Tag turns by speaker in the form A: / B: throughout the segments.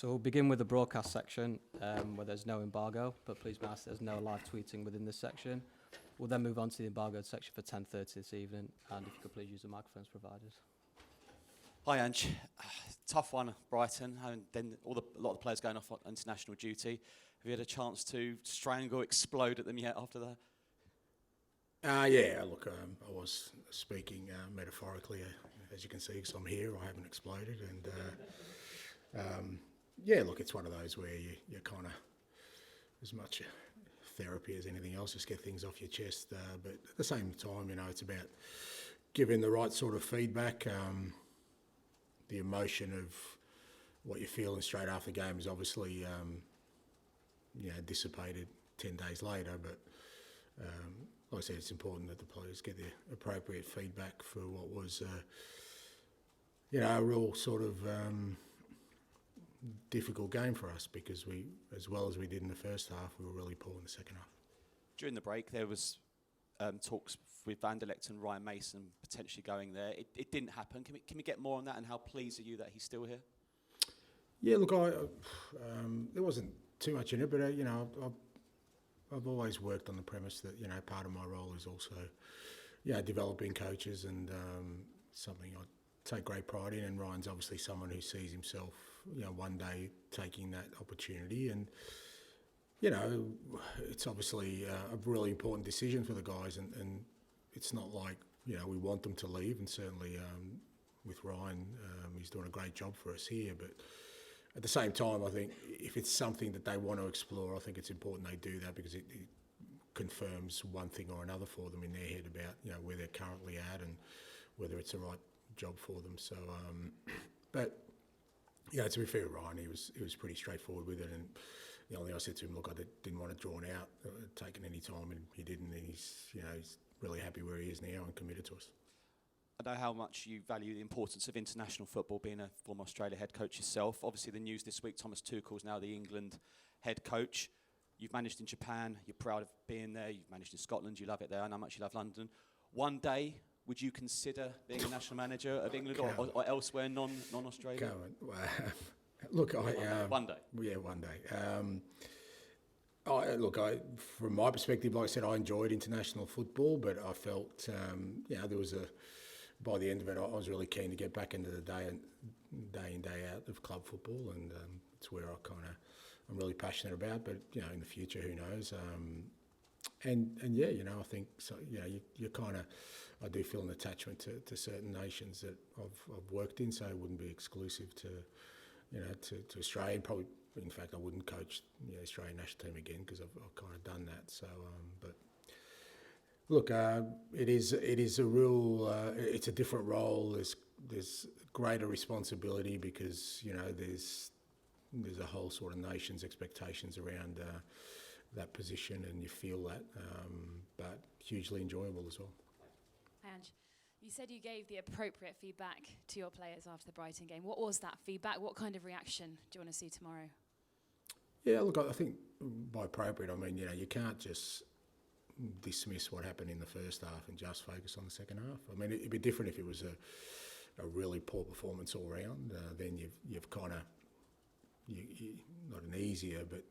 A: So we'll begin with the broadcast section where there's no embargo, but please be asked there's no live tweeting within this section. We'll then move on to the embargoed section for 10:30 this evening, and if you could please use the microphones provided.
B: Hi Ange, tough one, Brighton, and then a lot of the players going off on international duty. Have you had a chance to strangle, explode at them yet after that?
C: Yeah, look, I was speaking metaphorically, as you can see, because I'm here, I haven't exploded, and yeah, look, it's one of those where you're kind of, as much therapy as anything else, just get things off your chest, but at the same time, you know, it's about giving the right sort of feedback. The emotion of what you're feeling straight after the game is obviously, dissipated 10 days later, but like I said, it's important that the players get the appropriate feedback for what was, a real sort of difficult game for us, because we, as well as we did in the first half, we were really poor in the second half.
B: During the break, there was talks with Van der Lecht and Ryan Mason potentially going there. It didn't happen. Can we get more on that, and how pleased are you that he's still here?
C: Yeah, look, there wasn't too much in it, but I've always worked on the premise that, part of my role is also, developing coaches, and something I take great pride in. And Ryan's obviously someone who sees himself, one day taking that opportunity. And, it's obviously a really important decision for the guys, and it's not like, we want them to leave. And certainly with Ryan, he's doing a great job for us here. But at the same time, I think if it's something that they want to explore, I think it's important they do that, because it confirms one thing or another for them in their head about, where they're currently at and whether it's the right job for them. So, but, to be fair, Ryan, he was pretty straightforward with it. And the only thing I said to him, look, I didn't want it drawn out, taking any time, and he didn't. And he's really happy where he is now and committed to us.
B: I know how much you value the importance of international football, being a former Australia head coach yourself. Obviously, the news this week, Thomas Tuchel's now the England head coach. You've managed in Japan. You're proud of being there. You've managed in Scotland. You love it there. I know how much you love London. One day, would you consider being a national manager of England or elsewhere, non-Australia?
C: Look,
B: one day.
C: Yeah, one day. From my perspective, like I said, I enjoyed international football, but I felt, there was by the end of it, I was really keen to get back into the day in, day out of club football, and it's where I'm really passionate about. But in the future, who knows? I think so. You kind of, I do feel an attachment to certain nations that I've worked in, so it wouldn't be exclusive to Australia. And probably, in fact, I wouldn't coach the Australian national team again, because I've kind of done that. So, but. Look, it is a real. It's a different role. There's greater responsibility, because there's a whole sort of nation's expectations around that position, and you feel that. But hugely enjoyable as well.
D: Ange, you said you gave the appropriate feedback to your players after the Brighton game. What was that feedback? What kind of reaction do you want to see tomorrow? Yeah,
C: look, I think by appropriate, I mean you can't just dismiss what happened in the first half and just focus on the second half. I mean, it'd be different if it was a really poor performance all round. Then you've kind of, not an easier, but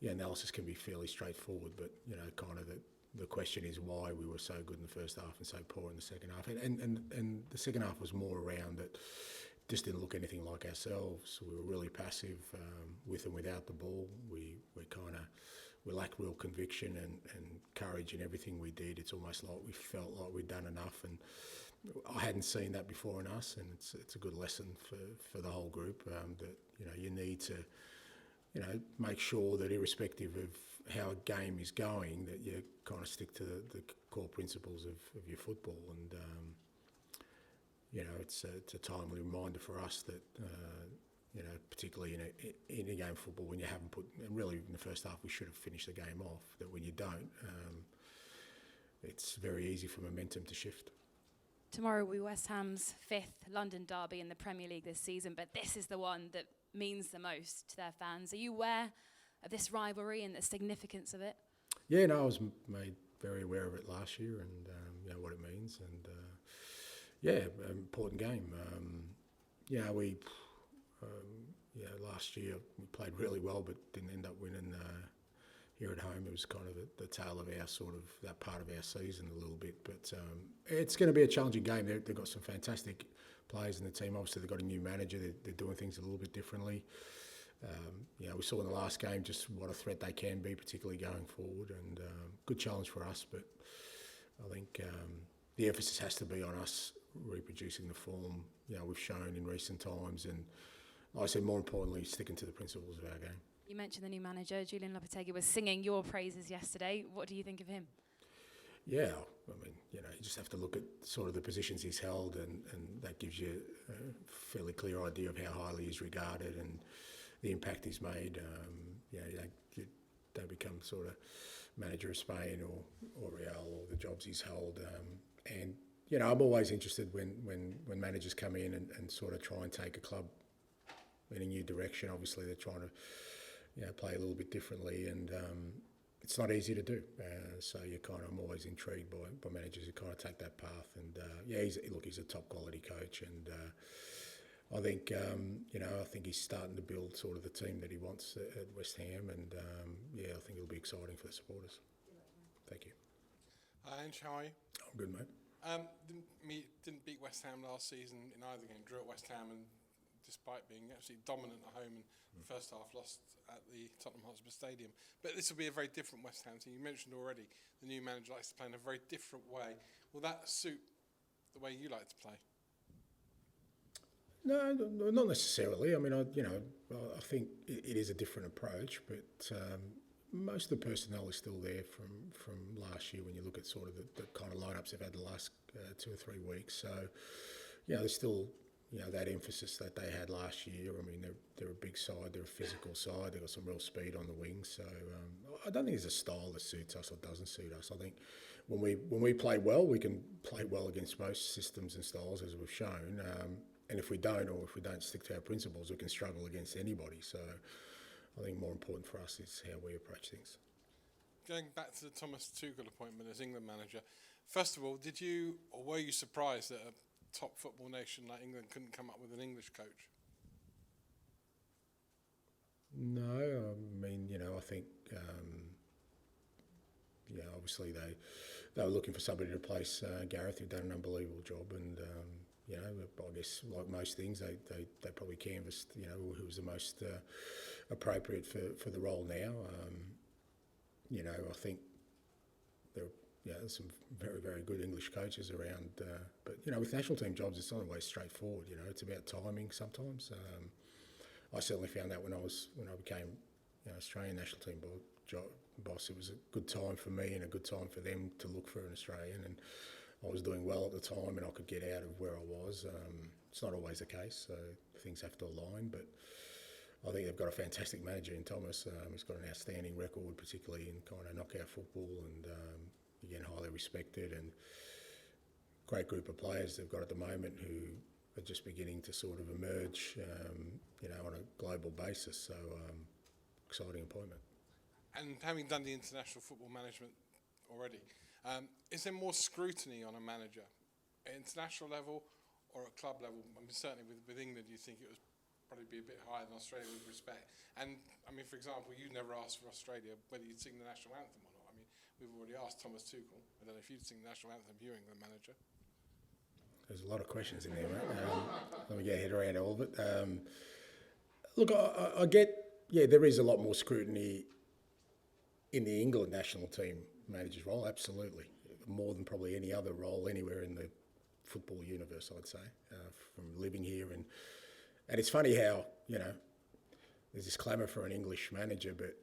C: analysis can be fairly straightforward. But kind of the question is why we were so good in the first half and so poor in the second half. And the second half was more around that just didn't look anything like ourselves. We were really passive with and without the ball. We lacked real conviction and courage in everything we did. It's almost like we felt like we'd done enough, and I hadn't seen that before in us. And it's a good lesson for the whole group that you need to make sure that irrespective of how a game is going, that you kind of stick to the core principles of your football. And it's a timely reminder for us that. Particularly in a game of football, when you haven't and really in the first half we should have finished the game off, that when you don't, it's very easy for momentum to shift.
D: Tomorrow will be West Ham's 5th London derby in the Premier League this season, but this is the one that means the most to their fans. Are you aware of this rivalry and the significance of it?
C: Yeah, no, I was made very aware of it last year, and what it means, and important game. We last year we played really well, but didn't end up winning. Here at home, it was kind of the tail of our that part of our season a little bit. But it's going to be a challenging game. They've got some fantastic players in the team. Obviously, they've got a new manager. They're doing things a little bit differently. We saw in the last game just what a threat they can be, particularly going forward, and good challenge for us. But I think the emphasis has to be on us reproducing the form we've shown in recent times, and like I said, more importantly, sticking to the principles of our game.
D: You mentioned the new manager, Julian Lopetegui, was singing your praises yesterday. What do you think of him?
C: Yeah, I mean, you just have to look at sort of the positions he's held, and that gives you a fairly clear idea of how highly he's regarded and the impact he's made. You don't become sort of manager of Spain or Real or the jobs he's held. And I'm always interested when managers come in and sort of try and take a club in a new direction. Obviously, they're trying to play a little bit differently, and it's not easy to do. So I'm always intrigued by managers who kind of take that path. And he's a top quality coach, and I think I think he's starting to build sort of the team that he wants at West Ham, and I think it'll be exciting for the supporters. Thank you.
E: Ange, how are you?
C: I'm good, mate.
E: Didn't beat West Ham last season in either game. Drew at West Ham, and despite being absolutely dominant at home in the first half, lost at the Tottenham Hotspur Stadium. But this will be a very different West Ham team. You mentioned already the new manager likes to play in a very different way. Will that suit the way you like to play?
C: No, not necessarily. I mean, I think it is a different approach, but most of the personnel is still there from last year when you look at sort of the kind of lineups they've had the last 2 or 3 weeks. So, there's still that emphasis that they had last year. I mean, they're a big side, they're a physical side, they've got some real speed on the wings. So I don't think there's a style that suits us or doesn't suit us. I think when we play well, we can play well against most systems and styles, as we've shown. And if we don't stick to our principles, we can struggle against anybody. So I think more important for us is how we approach things.
E: Going back to the Thomas Tuchel appointment as England manager, first of all, were you surprised that a top football nation like England couldn't come up with an English coach?
C: No, I mean, I think, obviously they were looking for somebody to replace Gareth, who'd done an unbelievable job, and I guess like most things, they probably canvassed, who was the most appropriate for the role now. I think there's some very, very good English coaches around, but with national team jobs, it's not always straightforward. It's about timing sometimes. I certainly found that when I became Australian national team boss, it was a good time for me and a good time for them to look for an Australian, and I was doing well at the time and I could get out of where I was. It's not always the case, so things have to align, but I think they've got a fantastic manager in Thomas. He's got an outstanding record, particularly in kind of knockout football, and again, highly respected, and great group of players they've got at the moment who are just beginning to sort of emerge, on a global basis. So, exciting appointment.
E: And having done the international football management already, is there more scrutiny on a manager at international level or at club level? I mean, certainly with England, you think it would probably be a bit higher than Australia with respect. And, I mean, for example, you never asked for Australia whether you'd sing the national anthem or not. I mean, we've already asked Thomas Tuchel. I don't know if you'd sing the national anthem, you England manager.
C: There's a lot of questions in there, mate. Let me get a head around all of it. Look, I get, there is a lot more scrutiny in the England national team manager's role, absolutely. More than probably any other role anywhere in the football universe, I'd say, from living here. And it's funny how, there's this clamour for an English manager, but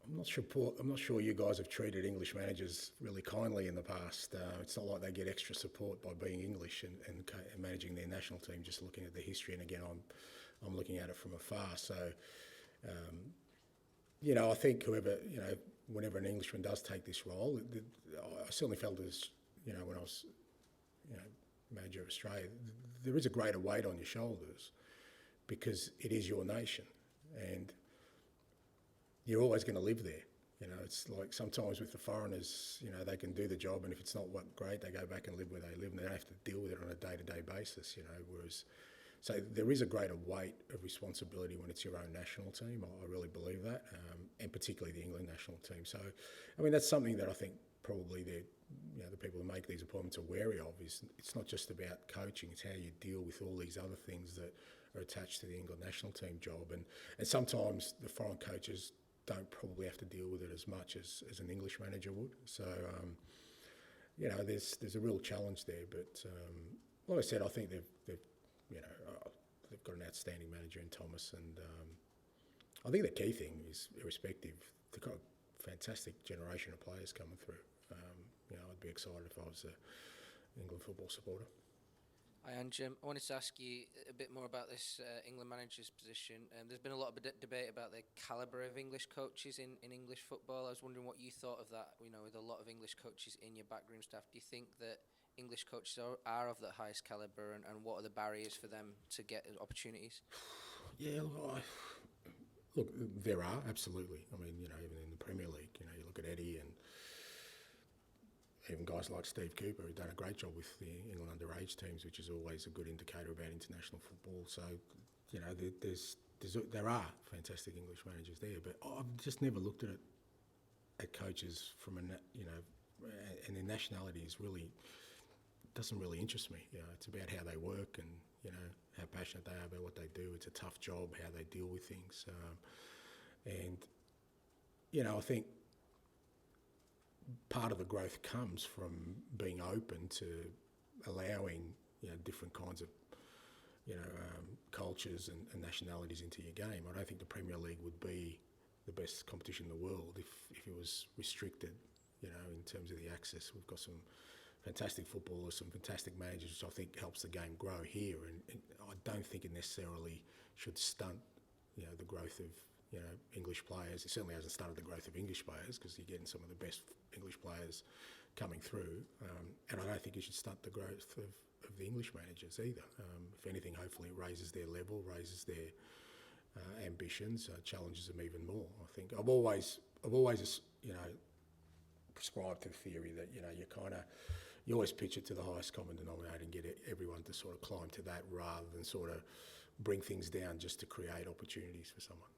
C: I'm not sure you guys have treated English managers really kindly in the past. It's not like they get extra support by being English and managing their national team, just looking at the history. And again, I'm looking at it from afar. So, I think whenever an Englishman does take this role, I certainly felt as, when I was, manager of Australia, there is a greater weight on your shoulders because it is your nation and you're always going to live there. It's like sometimes with the foreigners, they can do the job, and if it's not great, they go back and live where they live, and they don't have to deal with it on a day-to-day basis. Whereas So there is a greater weight of responsibility when it's your own national team. I really believe that, and particularly the England national team. So, I mean, that's something that I think probably the people who make these appointments are wary of. Is it's not just about coaching; it's how you deal with all these other things that are attached to the England national team job. And sometimes the foreign coaches don't probably have to deal with it as much as an English manager would. So, there's a real challenge there. But like I said, I think they've got an outstanding manager in Thomas, and I think the key thing is, irrespective, they've got a fantastic generation of players coming through. I'd be excited if I was an England football supporter.
F: Hi, Ange. I wanted to ask you a bit more about this England manager's position. There's been a lot of debate about the calibre of English coaches in English football. I was wondering what you thought of that, with a lot of English coaches in your backroom staff. Do you think that English coaches are of the highest calibre, and what are the barriers for them to get opportunities?
C: Yeah, look, there are, absolutely. I mean, even in the Premier League, you look at Eddie and even guys like Steve Cooper, who've done a great job with the England underage teams, which is always a good indicator about international football. So, there are fantastic English managers there, but I've just never looked at it at coaches from and their nationality doesn't really interest me. It's about how they work and how passionate they are about what they do. It's a tough job, how they deal with things, I think part of the growth comes from being open to allowing different kinds of cultures and nationalities into your game. I don't think the Premier League would be the best competition in the world if it was restricted, in terms of the access. We've got some fantastic footballers, some fantastic managers, which I think helps the game grow here. And I don't think it necessarily should stunt, the growth of English players. It certainly hasn't stunted the growth of English players, because you're getting some of the best English players coming through. And I don't think it should stunt the growth of the English managers either. If anything, hopefully it raises their level, raises their ambitions, challenges them even more. I think I've always prescribed to the theory that you always pitch it to the highest common denominator and get everyone to sort of climb to that, rather than sort of bring things down just to create opportunities for someone.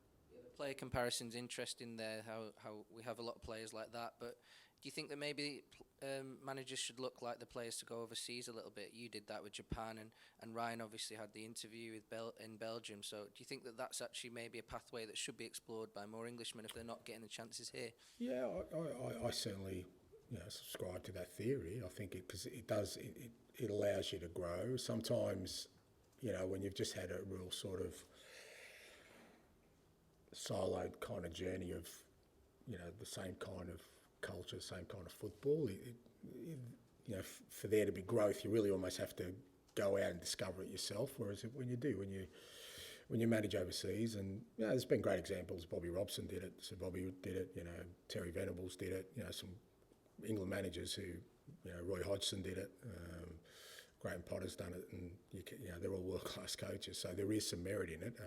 F: Player comparison's interesting there, how we have a lot of players like that, but do you think that maybe managers should look like the players to go overseas a little bit? You did that with Japan, and Ryan obviously had the interview in Belgium, so do you think that that's actually maybe a pathway that should be explored by more Englishmen if they're not getting the chances here?
C: Yeah, I certainly subscribe to that theory. I think because it allows you to grow. Sometimes, when you've just had a real sort of siloed kind of journey of, the same kind of culture, same kind of football, for there to be growth, you really almost have to go out and discover it yourself. Whereas when you manage overseas, and there's been great examples. Bobby Robson did it, Sir Bobby did it, Terry Venables did it, some England managers who, Roy Hodgson did it, Graham Potter's done it, and they're all world-class coaches. So there is some merit in it.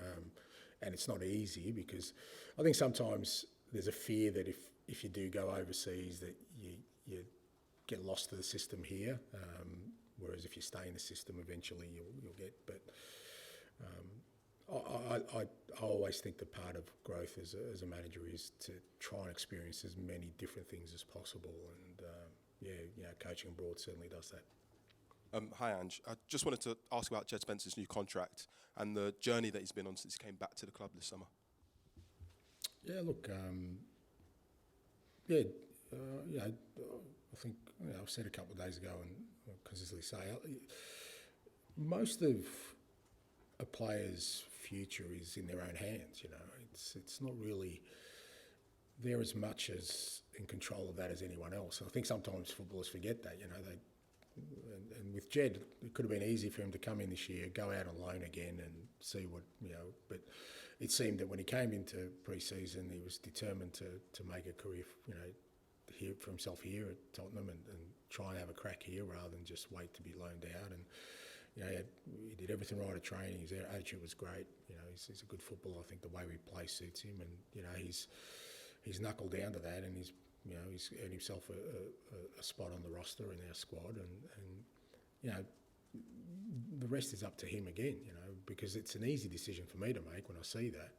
C: And it's not easy, because I think sometimes there's a fear that if you do go overseas, that you get lost to the system here, whereas if you stay in the system, eventually you'll get. But I always think that part of growth as a manager is to try and experience as many different things as possible, and coaching abroad certainly does that.
G: Hi, Ange. I just wanted to ask about Jed Spencer's new contract and the journey that he's been on since he came back to the club this summer.
C: Yeah, look, I think I've said a couple of days ago, and I'll consistently say, most of a player's future is in their own hands. It's not really they're as much as in control of that as anyone else. And I think sometimes footballers forget that. And with Jed, it could have been easy for him to come in this year, go out on loan again and see what, but it seemed that when he came into pre-season, he was determined to make a career, here for himself here at Tottenham and try and have a crack here rather than just wait to be loaned out. And, he did everything right at training. His attitude was great. He's a good footballer. I think the way we play suits him, and, he's knuckled down to that, and he's earned himself a spot on the roster in our squad, and the rest is up to him again. because it's an easy decision for me to make when I see that.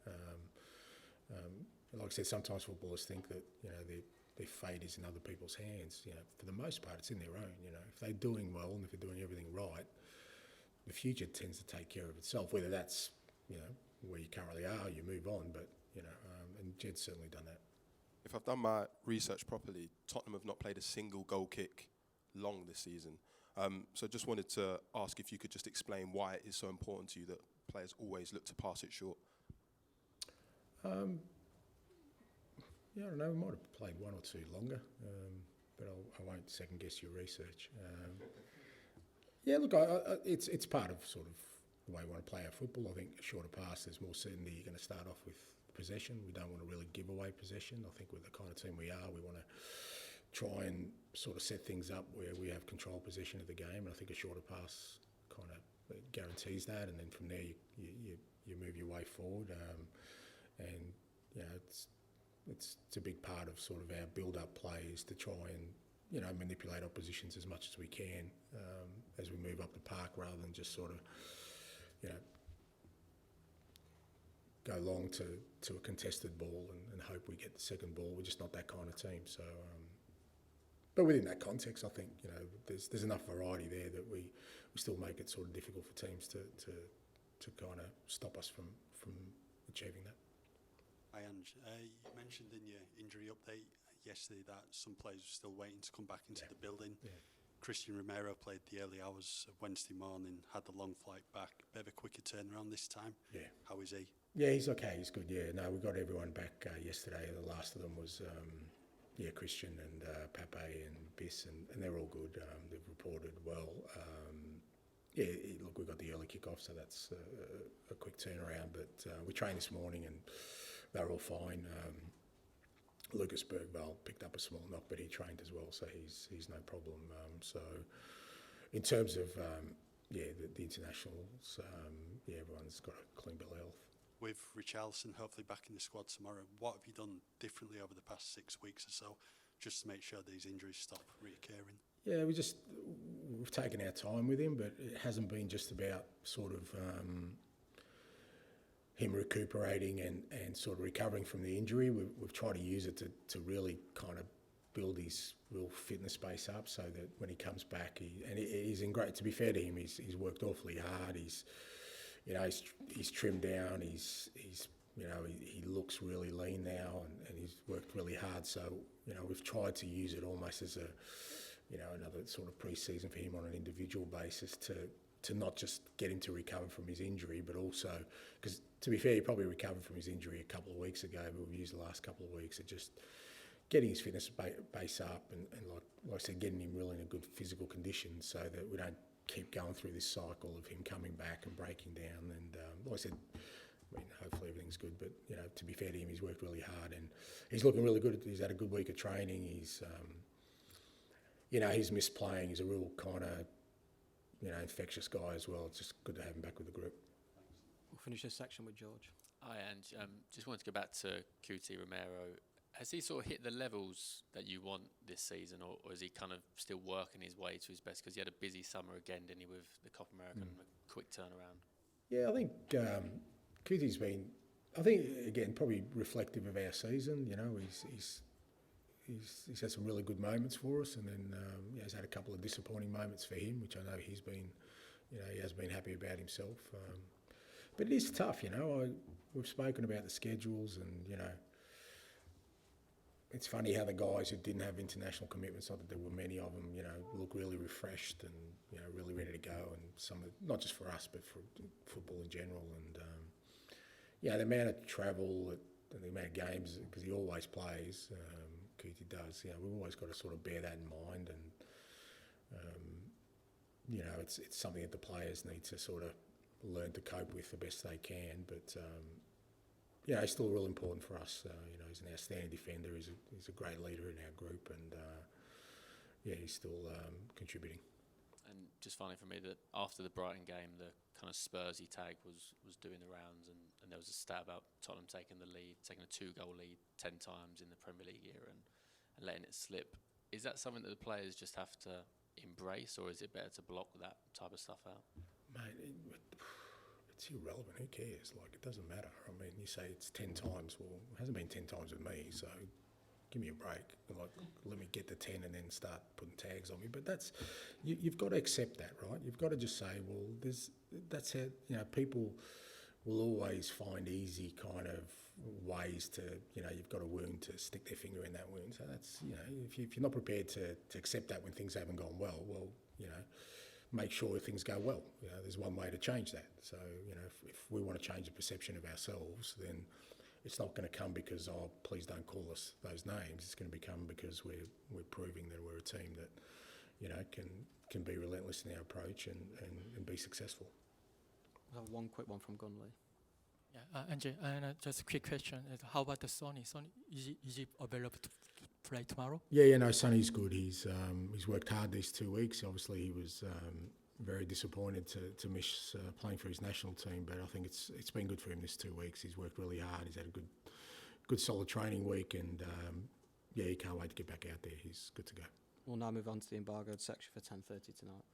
C: Like I said, sometimes footballers think that, you know, their fate is in other people's hands. You know, for the most part, it's in their own. You know, if they're doing well and if they're doing everything right, the future tends to take care of itself. Whether that's, you know, where you currently are, you move on. But, you know, and Jed's certainly done that.
G: If I've done my research properly, Tottenham have not played a single goal kick long this season. So just wanted to ask if you could just explain why it is so important to you that players always look to pass it short.
C: Yeah, I don't know, we might have played one or two longer, but I won't second guess your research. Yeah, look, it's part of sort of the way we want to play our football. I think a shorter pass, there's more certainty. You're going to start off with possession. We don't want to really give away possession. I think with the kind of team we are, we want to try and sort of set things up where we have control possession of the game. And I think a shorter pass kind of guarantees that. And then from there, you move your way forward. And, you know, it's a big part of sort of our build-up play is to try and, you know, manipulate oppositions as much as we can as we move up the park, rather than just sort of, you know, go long to a contested ball and hope we get the second ball. We're just not that kind of team. So, but within that context, I think, you know, there's enough variety there that we still make it sort of difficult for teams to kind of stop us from achieving that.
H: Hi Ange, you mentioned in your injury update yesterday that some players are still waiting to come back into the building.
C: Yeah.
H: Christian Romero played the early hours of Wednesday morning, had the long flight back. Bit of a quicker turnaround this time.
C: Yeah.
H: How is he?
C: Yeah, he's okay. He's good. Yeah, no, we got everyone back yesterday. The last of them was Christian and Pape and Biss, and they're all good. They've reported well. Look, we got the early kick-off, so that's a quick turnaround. But we trained this morning and they were all fine. Lucas Bergvall picked up a small knock, but he trained as well, so he's no problem. So in terms of the internationals, everyone's got a clean bill of health.
H: With Richarlison hopefully back in the squad tomorrow, what have you done differently over the past 6 weeks or so, just to make sure these injuries stop reoccurring?
C: Yeah, we've taken our time with him, but it hasn't been just about sort of him recuperating and sort of recovering from the injury. We've tried to use it to really kind of build his real fitness base up, so that when he comes back, he's in great. To be fair to him, he's worked awfully hard. He's trimmed down. He looks really lean now, and he's worked really hard. So, you know, we've tried to use it almost as another sort of pre-season for him on an individual basis to not just get him to recover from his injury, but also, because to be fair, he probably recovered from his injury a couple of weeks ago, but we've used the last couple of weeks at just getting his fitness base up and like I said, getting him really in a good physical condition, so that we don't keep going through this cycle of him coming back and breaking down. And like I said, I mean, hopefully everything's good, but, you know, to be fair to him, he's worked really hard and he's looking really good. He's had a good week of training. He's missed playing. He's a real kind of, infectious guy as well. It's just good to have him back with the group.
A: We'll finish this section with George.
I: Hi, Ange. Just wanted to go back to QT Romero. Has he sort of hit the levels that you want this season, or is he kind of still working his way to his best? Because he had a busy summer again, didn't he, with the Copa America and a quick turnaround?
C: Yeah, I think QT's been, again, probably reflective of our season. You know, he's had some really good moments for us, and then he's had a couple of disappointing moments for him, which I know he's been, he has been happy about himself. But it is tough, we've spoken about the schedules, and, it's funny how the guys who didn't have international commitments, not that there were many of them, look really refreshed and, really ready to go. And some of, not just for us, but for football in general. And, the amount of travel and the amount of games, because he always plays, Kuti does, we've always got to sort of bear that in mind. And, it's something that the players need to sort of learn to cope with the best they can. But, he's still real important for us. He's an outstanding defender. He's a great leader in our group, and he's still contributing. And
I: just finally for me, that after the Brighton game, the kind of SPURSY tag was doing the rounds, and there was a stat about Tottenham taking a 2-goal lead 10 times in the Premier League year and letting it slip. Is that something that the players just have to embrace, or is it better to block that type of stuff out?
C: Mate, it's irrelevant. Who cares? Like, it doesn't matter. I mean, you say it's 10 times. Well, it hasn't been 10 times with me, so give me a break. Like, let me get to 10 and then start putting tags on me. But that's, you've got to accept that, right? You've got to just say, well, that's how, you know, people will always find easy kind of ways to, you know, you've got a wound to stick their finger in that wound. So that's, you know, if you're not prepared to accept that when things haven't gone well, you know, make sure things go well. You know, there's one way to change that. So, you know, if we want to change the perception of ourselves, then it's not going to come because, oh, please don't call us those names. It's going to become because we're proving that we're a team that, you know, can be relentless in our approach and be successful.
A: We'll have one quick one from Gunley.
J: Yeah, Ange, and just a quick question. How about the Sonny? Sonny, is he available to play tomorrow?
C: Yeah, no, Sonny's good. He's worked hard these 2 weeks. Obviously, he was very disappointed to miss playing for his national team, but I think it's been good for him this 2 weeks. He's worked really hard. He's had a good solid training week, and yeah, he can't wait to get back out there. He's good to go.
A: We'll now move on to the embargoed section for 10:30 tonight.